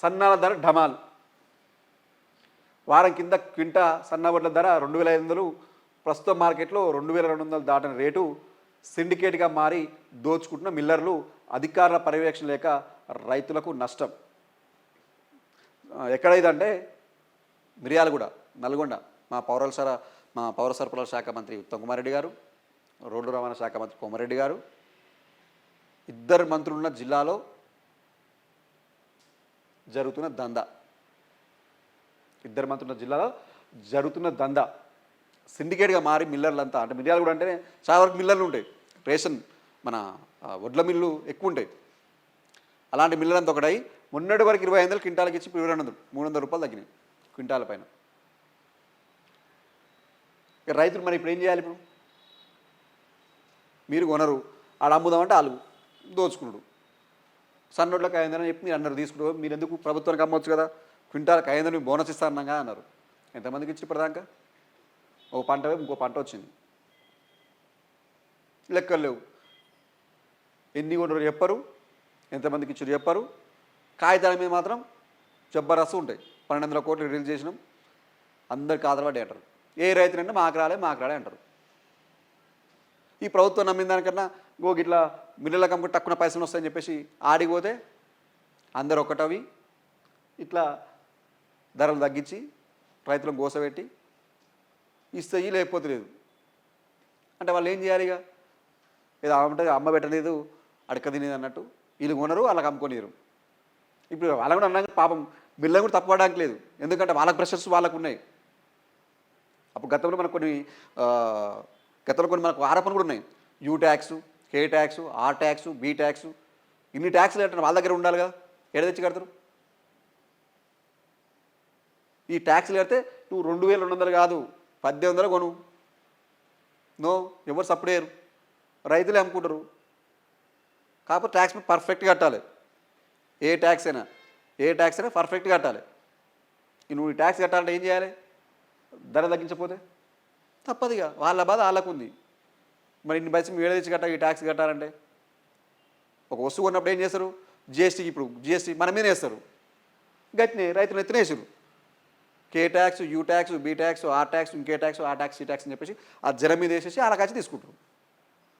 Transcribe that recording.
సన్నాల ధర ఢమాల్. వారం కింద క్వింటా సన్నవడ్ల ధర 2500, ప్రస్తుత మార్కెట్లో 2200 దాటిన రేటు. సిండికేట్గా మారి దోచుకుంటున్న మిల్లర్లు, అధికారుల పర్యవేక్షణ లేక రైతులకు నష్టం. ఎక్కడైందంటే మిర్యాలగూడ, నల్గొండ. మా పౌర సరఫరాల శాఖ మంత్రి ఉత్తమ్ కుమార్ రెడ్డి గారు, రోడ్డు రవాణా శాఖ మంత్రి కోమరెడ్డి గారు, ఇద్దరు మంత్రులున్న జిల్లాలో జరుగుతున్న దందా. సిండికేట్గా మారి మిల్లర్లంతా, అంటే మిర్యాలగూడ అంటేనే చాలా వరకు మిల్లర్లు ఉంటాయి, రేషన్ మన వడ్ల మిల్లు ఎక్కువ ఉంటాయి. అలాంటి మిల్లర్లంతా ఒకటై మొన్నటి వరకు 2500 క్వింటాలకి ఇచ్చి 2200, 300 రూపాయలు తగ్గినాయి క్వింటాల పైన. ఇక రైతులు మరి ఇప్పుడు ఏం చేయాలి? ఇప్పుడు మీరు కొనరు, ఆడ అమ్ముదామంటే వాళ్ళు దోచుకున్నాడు. సన్నోట్లకు 500 అని చెప్పి మీరు అన్నారు తీసుకుంటారు. మీరు ఎందుకు ప్రభుత్వానికి అమ్మవచ్చు కదా, క్వింటాలకు 500 బోనస్ ఇస్తారన్నాగా అన్నారు. ఎంతమందికి ఇచ్చి ఇప్పటిదాకా? ఓ పంట ఇంకో పంట వచ్చింది, లెక్కలు లేవు. ఎన్ని కొనరు చెప్పరు, ఎంతమందికి ఇచ్చారు చెప్పరు. కాగితాల మీద మాత్రం జబ్బరస్తు ఉంటాయి. 1200 కోట్లు రిలీజ్ చేసినాం, అందరికి ఆధారపడి అంటారు. ఏ రైతులంటే మాకు రాలే అంటారు. ఈ ప్రభుత్వం నమ్మిన దానికన్నా ఇట్లా మిల్లర్లకు అమ్ముకుంటే తక్కువ పైసలు వస్తాయని చెప్పేసి ఆడిపోతే అందరు ఒక్కటవి ఇట్లా ధరలు తగ్గించి రైతులను గోసపెట్టి ఇస్తాయి, లేకపోతే లేదు. అంటే వాళ్ళు ఏం చేయాలి? ఇక ఏదో అమ్మ పెట్టలేదు అడక తినేది అన్నట్టు వీళ్ళు కొనరు, వాళ్ళకి అమ్ముకొనిరు. ఇప్పుడు వాళ్ళకు కూడా అన్నాక పాపం మిల్లర్ కూడా తప్పడానికి లేదు, ఎందుకంటే వాళ్ళకి ప్రెషర్స్ వాళ్ళకు ఉన్నాయి. అప్పుడు గతంలో మనకు ఆరోపణలు కూడా ఉన్నాయి. U tax, K tax, R tax, B tax, ఇన్ని ట్యాక్స్లు అంటే వాళ్ళ దగ్గర ఉండాలి కదా, ఏడ తెచ్చి కడతారు? ఈ ట్యాక్స్లు కడితే నువ్వు 2200 కాదు 1800 కొను. నో, ఎవరు సపోర్ట్ చేయరు, రైతులే అమ్ముకుంటారు. కాకపోతే ట్యాక్స్ పర్ఫెక్ట్గా కట్టాలి. ఏ ట్యాక్స్ అయినా పర్ఫెక్ట్గా కట్టాలి. నువ్వు ఈ ట్యాక్స్ కట్టాలంటే ఏం చేయాలి? ధర తగ్గించకపోతే తప్పదుగా, వాళ్ళ బాధ వాళ్ళకు ఉంది. మరి ఇన్ని పైసలు మీరు తెచ్చి కట్టాలి, ఈ ట్యాక్స్ కట్టాలంటే. ఒక వస్తువు కొన్నప్పుడు ఏం చేస్తారు? జిఎస్టీ, ఇప్పుడు జిఎస్టీ మన మీద వేస్తారు, గట్టినే రైతులు ఎత్తినేసారు. K tax, U tax, B tax, R tax, ఇంకే ట్యాక్స్, ఆ ట్యాక్స్, ఈ ట్యాక్స్ అని చెప్పేసి ఆ జనం మీద వేసేసి వాళ్ళ కాచి తీసుకుంటారు.